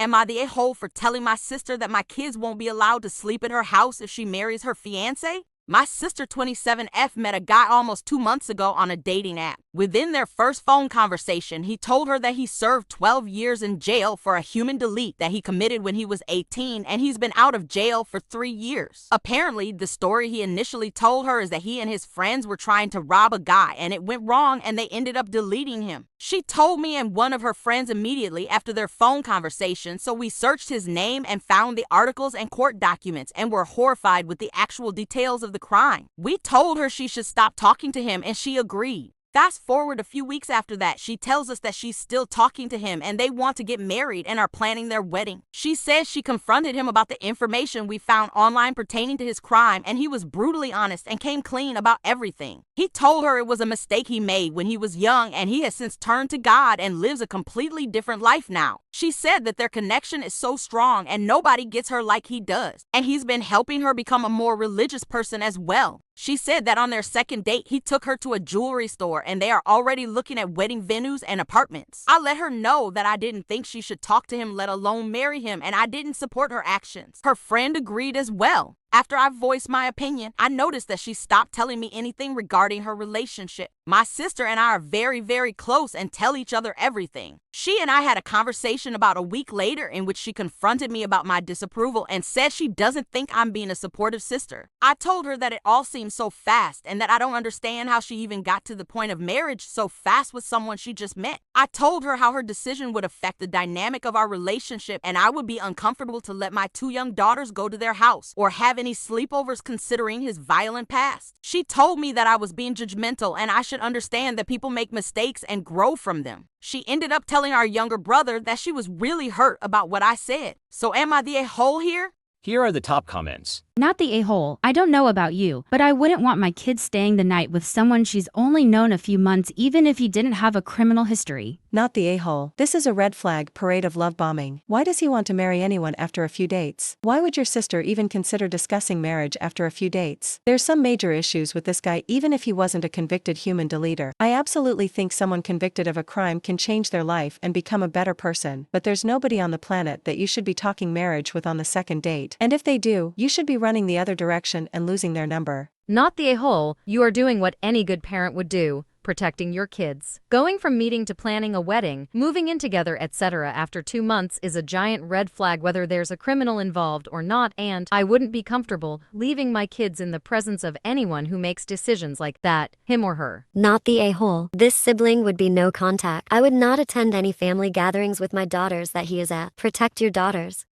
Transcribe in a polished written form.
Am I the a-hole for telling my sister that my kids won't be allowed to sleep in her house if she marries her fiancé? My sister 27F met a guy almost 2 months ago on a dating app. Within their first phone conversation, he told her that he served 12 years in jail for a human delete that he committed when he was 18, and he's been out of jail for 3 years. Apparently, the story he initially told her is that he and his friends were trying to rob a guy and it went wrong and they ended up deleting him. She told me and one of her friends immediately after their phone conversation, so we searched his name and found the articles and court documents and were horrified with the actual details of the crime. We told her she should stop talking to him and she agreed. Fast forward a few weeks after that, she tells us that she's still talking to him and they want to get married and are planning their wedding. She says she confronted him about the information we found online pertaining to his crime and he was brutally honest and came clean about everything. He told her it was a mistake he made when he was young and he has since turned to God and lives a completely different life now. She said that their connection is so strong and nobody gets her like he does, and he's been helping her become a more religious person as well. She said that on their second date, he took her to a jewelry store and they are already looking at wedding venues and apartments. I let her know that I didn't think she should talk to him, let alone marry him, and I didn't support her actions. Her friend agreed as well. After I voiced my opinion, I noticed that she stopped telling me anything regarding her relationship. My sister and I are very, very close and tell each other everything. She and I had a conversation about a week later in which she confronted me about my disapproval and said she doesn't think I'm being a supportive sister. I told her that it all seems so fast and that I don't understand how she even got to the point of marriage so fast with someone she just met. I told her how her decision would affect the dynamic of our relationship and I would be uncomfortable to let my 2 young daughters go to their house or have any sleepovers considering his violent past. She told me that I was being judgmental and I should understand that people make mistakes and grow from them. She ended up telling our younger brother that she was really hurt about what I said. So am I the a-hole here? Here are the top comments. Not the a-hole. I don't know about you, but I wouldn't want my kid staying the night with someone she's only known a few months even if he didn't have a criminal history. Not the a-hole. This is a red flag parade of love bombing. Why does he want to marry anyone after a few dates? Why would your sister even consider discussing marriage after a few dates? There's some major issues with this guy even if he wasn't a convicted human deleter. I absolutely think someone convicted of a crime can change their life and become a better person, but there's nobody on the planet that you should be talking marriage with on the second date. And if they do, you should be running the other direction and losing their number. Not the a-hole. You are doing what any good parent would do, protecting your kids. Going from meeting to planning a wedding, moving in together, etc. after 2 months is a giant red flag whether there's a criminal involved or not, and I wouldn't be comfortable leaving my kids in the presence of anyone who makes decisions like that, him or her. Not the a-hole. This sibling would be no contact. I would not attend any family gatherings with my daughters that he is at. Protect your daughters.